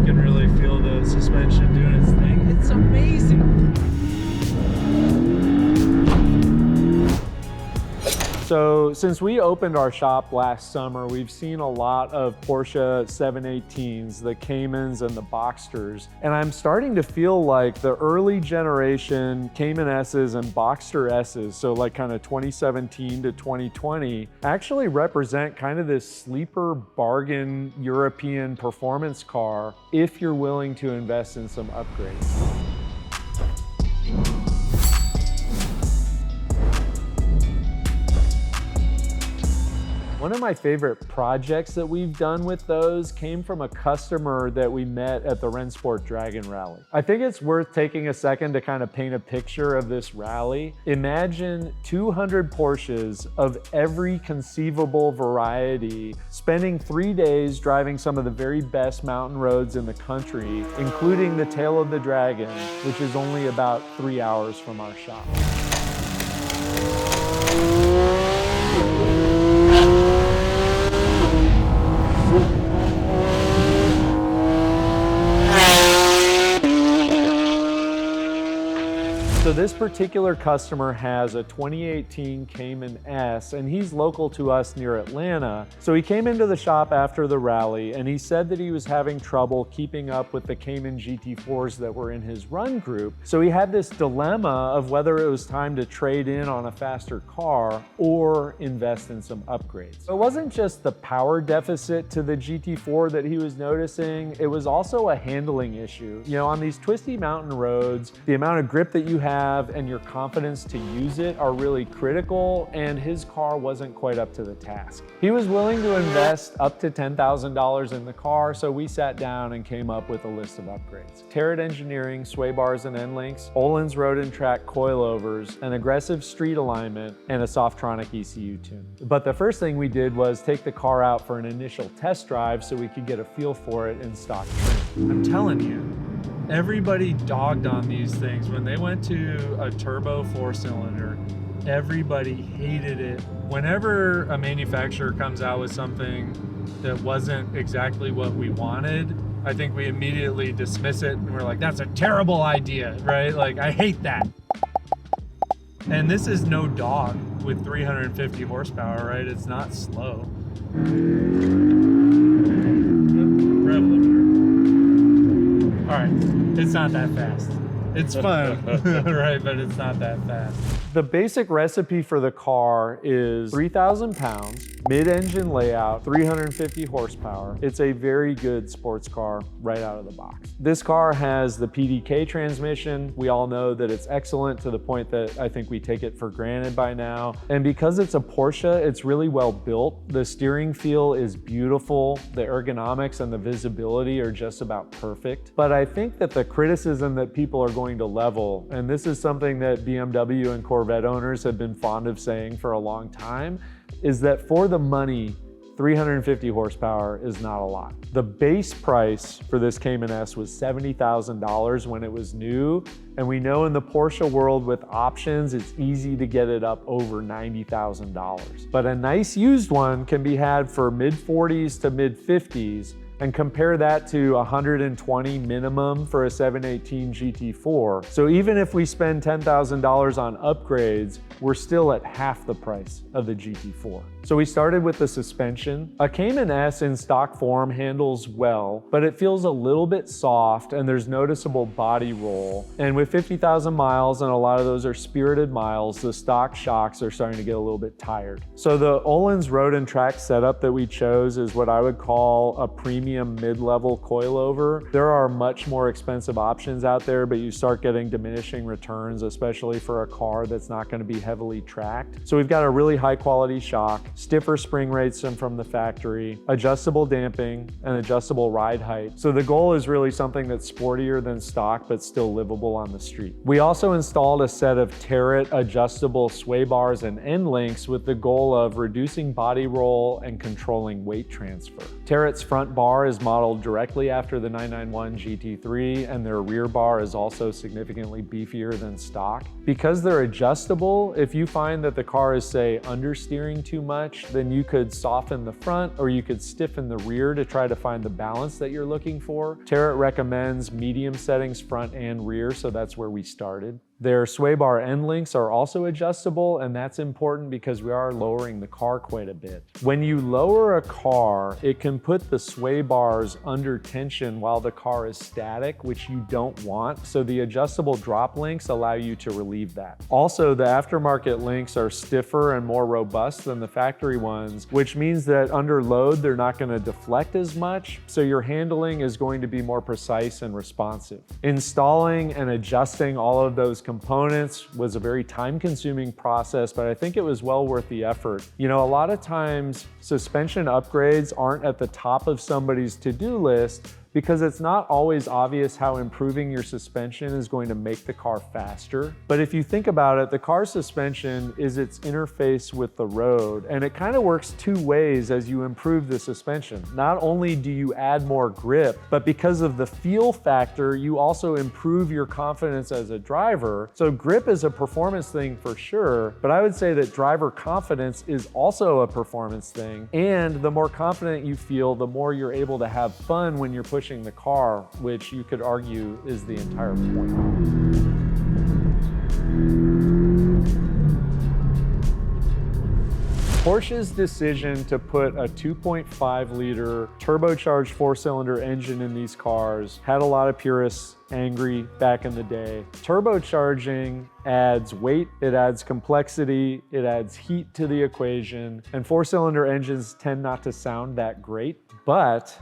you can really feel the suspension doing its thing. It's amazing. So since we opened our shop last summer, we've seen a lot of Porsche 718s, the Caymans and the Boxsters. And I'm starting to feel like the early generation Cayman S's and Boxster S's, so like kind of 2017 to 2020, actually represent kind of this sleeper bargain European performance car if you're willing to invest in some upgrades. One of my favorite projects that we've done with those came from a customer that we met at the RennSport Dragon Rally. I think it's worth taking a second to kind of paint a picture of this rally. Imagine 200 Porsches of every conceivable variety spending 3 days driving some of the very best mountain roads in the country, including the Tail of the Dragon, which is only about 3 hours from our shop. So this particular customer has a 2018 Cayman S, and he's local to us near Atlanta. So he came into the shop after the rally, and he said that he was having trouble keeping up with the Cayman GT4s that were in his run group. So he had this dilemma of whether it was time to trade in on a faster car or invest in some upgrades. So it wasn't just the power deficit to the GT4 that he was noticing, it was also a handling issue. You know, on these twisty mountain roads, the amount of grip that you have and your confidence to use it are really critical, and his car wasn't quite up to the task. He was willing to invest up to $10,000 in the car, so we sat down and came up with a list of upgrades. Tarett Engineering, sway bars and end links, Ohlins road and track coilovers, an aggressive street alignment, and a Softronic ECU tune. But the first thing we did was take the car out for an initial test drive so we could get a feel for it in stock trim. I'm telling you, everybody dogged on these things. When they went to a turbo 4-cylinder, everybody hated it. Whenever a manufacturer comes out with something that wasn't exactly what we wanted, I think we immediately dismiss it and we're like, that's a terrible idea, right? Like, I hate that. And this is no dog with 350 horsepower, right? It's not slow. All right, it's not that fast. It's fun, right? But it's not that fast. The basic recipe for the car is 3,000 pounds, mid-engine layout, 350 horsepower. It's a very good sports car right out of the box. This car has the PDK transmission. We all know that it's excellent to the point that I think we take it for granted by now. And because it's a Porsche, it's really well built. The steering feel is beautiful. The ergonomics and the visibility are just about perfect. But I think that the criticism that people are going to level, and this is something that BMW and Corvette owners have been fond of saying for a long time, is that for the money, 350 horsepower is not a lot. The base price for this Cayman S was $70,000 when it was new, and we know in the Porsche world with options, it's easy to get it up over $90,000. But a nice used one can be had for mid-40s to mid-50s, and compare that to 120 minimum for a 718 GT4. So even if we spend $10,000 on upgrades, we're still at half the price of the GT4. So we started with the suspension. A Cayman S in stock form handles well, but it feels a little bit soft and there's noticeable body roll. And with 50,000 miles, and a lot of those are spirited miles, the stock shocks are starting to get a little bit tired. So the Ohlins road and track setup that we chose is what I would call a premium mid-level coilover. There are much more expensive options out there, but you start getting diminishing returns, especially for a car that's not going to be heavily tracked. So we've got a really high quality shock, stiffer spring rates than from the factory, adjustable damping, and adjustable ride height. So the goal is really something that's sportier than stock, but still livable on the street. We also installed a set of Tarett adjustable sway bars and end links with the goal of reducing body roll and controlling weight transfer. Tarett's front bar car is modeled directly after the 991 GT3, and their rear bar is also significantly beefier than stock. Because they're adjustable, if you find that the car is, say, understeering too much, then you could soften the front or you could stiffen the rear to try to find the balance that you're looking for. Tarett recommends medium settings front and rear, so that's where we started. Their sway bar end links are also adjustable, and that's important because we are lowering the car quite a bit. When you lower a car, it can put the sway bars under tension while the car is static, which you don't want, so the adjustable drop links allow you to relieve that. Also, the aftermarket links are stiffer and more robust than the factory ones, which means that under load, they're not going to deflect as much, so your handling is going to be more precise and responsive. Installing and adjusting all of those components was a very time-consuming process, but I think it was well worth the effort. You know, a lot of times suspension upgrades aren't at the top of somebody's to-do list because it's not always obvious how improving your suspension is going to make the car faster. But if you think about it, the car's suspension is its interface with the road, and it kind of works two ways as you improve the suspension. Not only do you add more grip, but because of the feel factor, you also improve your confidence as a driver. So grip is a performance thing for sure, but I would say that driver confidence is also a performance thing. And the more confident you feel, the more you're able to have fun when you're pushing the car, which you could argue is the entire point. Porsche's decision to put a 2.5-liter turbocharged 4-cylinder engine in these cars had a lot of purists angry back in the day. Turbocharging adds weight, it adds complexity, it adds heat to the equation, and 4-cylinder engines tend not to sound that great, but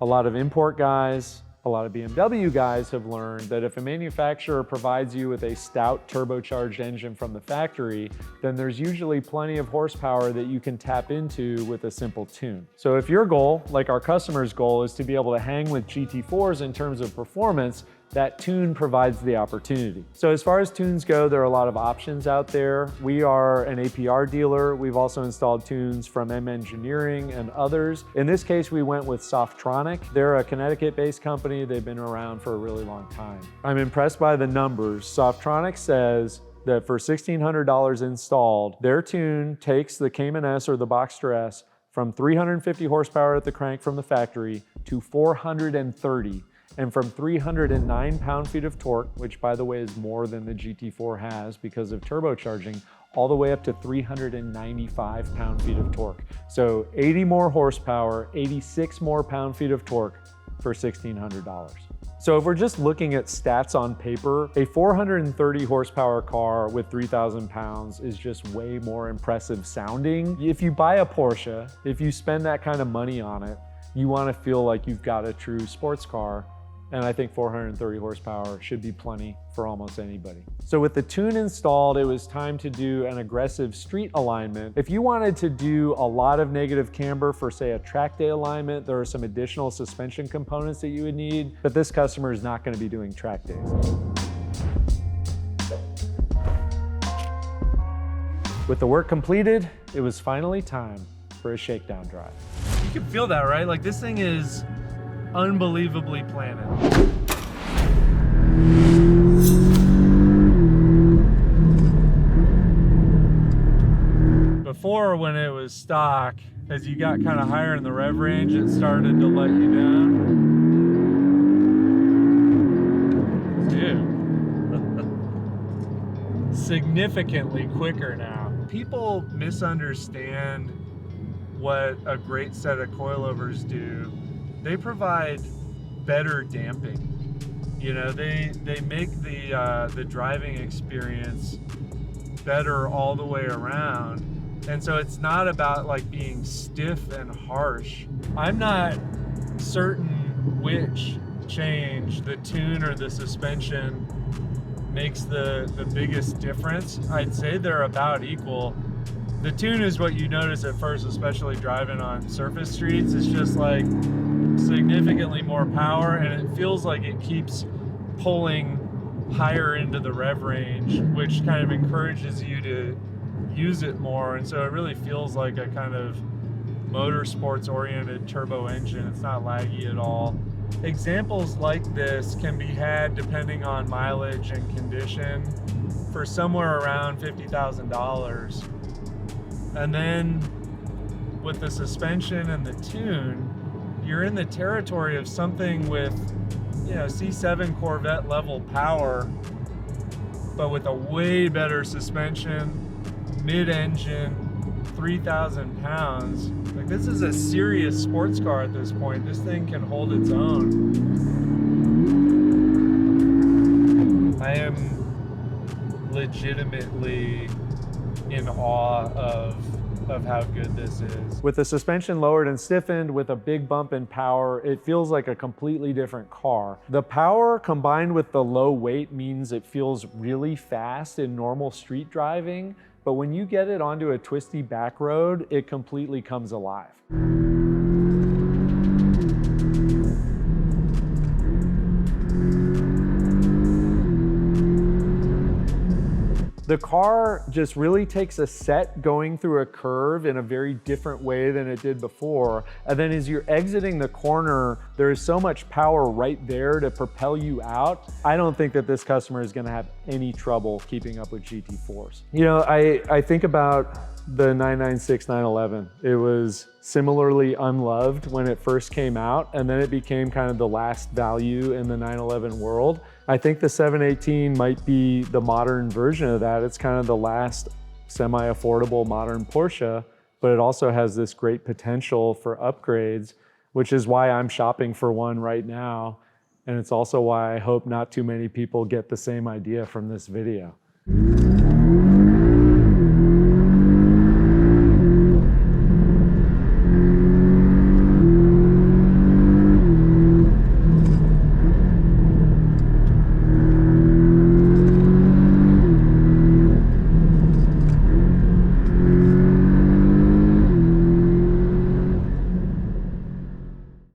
a lot of import guys, a lot of BMW guys have learned that if a manufacturer provides you with a stout turbocharged engine from the factory, then there's usually plenty of horsepower that you can tap into with a simple tune. So if your goal, like our customer's goal, is to be able to hang with GT4s in terms of performance, that tune provides the opportunity. So as far as tunes go, there are a lot of options out there. We are an APR dealer. We've also installed tunes from Tarett Engineering and others. In this case, we went with Softronic. They're a Connecticut-based company. They've been around for a really long time. I'm impressed by the numbers. Softronic says that for $1,600 installed, their tune takes the Cayman S or the Boxster S from 350 horsepower at the crank from the factory to 430. And from 309 pound-feet of torque, which by the way is more than the GT4 has because of turbocharging, all the way up to 395 pound-feet of torque. So 80 more horsepower, 86 more pound-feet of torque for $1,600. So if we're just looking at stats on paper, a 430 horsepower car with 3,000 pounds is just way more impressive sounding. If you buy a Porsche, if you spend that kind of money on it, you want to feel like you've got a true sports car. And I think 430 horsepower should be plenty for almost anybody. So with the tune installed, it was time to do an aggressive street alignment. If you wanted to do a lot of negative camber for, say, a track day alignment, there are some additional suspension components that you would need, but this customer is not going to be doing track days. With the work completed, it was finally time for a shakedown drive. You can feel that, right? Like this thing is unbelievably planted. Before, when it was stock, as you got kind of higher in the rev range, it started to let you down. Dude. Significantly quicker now. People misunderstand what a great set of coilovers do. They provide better damping. You know, they make the driving experience better all the way around. And so it's not about like being stiff and harsh. I'm not certain which change, the tune or the suspension, makes the biggest difference. I'd say they're about equal. The tune is what you notice at first, especially driving on surface streets. It's just like significantly more power, and it feels like it keeps pulling higher into the rev range, which kind of encourages you to use it more. And so it really feels like a kind of motorsports-oriented turbo engine. It's not laggy at all. Examples like this can be had depending on mileage and condition for somewhere around $50,000. And then with the suspension and the tune, you're in the territory of something with, you know, C7 Corvette level power, but with a way better suspension, mid-engine, 3,000 pounds. Like, this is a serious sports car at this point. This thing can hold its own. I am legitimately in awe of how good this is. With the suspension lowered and stiffened, with a big bump in power, it feels like a completely different car. The power combined with the low weight means it feels really fast in normal street driving, but when you get it onto a twisty back road, it completely comes alive. The car just really takes a set going through a curve in a very different way than it did before. And then as you're exiting the corner, there is so much power right there to propel you out. I don't think that this customer is gonna have any trouble keeping up with GT4s. You know, I think about the 996 911. It was similarly unloved when it first came out, and then it became kind of the last value in the 911 world. I think the 718 might be the modern version of that. It's kind of the last semi-affordable modern Porsche, but it also has this great potential for upgrades, which is why I'm shopping for one right now. And it's also why I hope not too many people get the same idea from this video.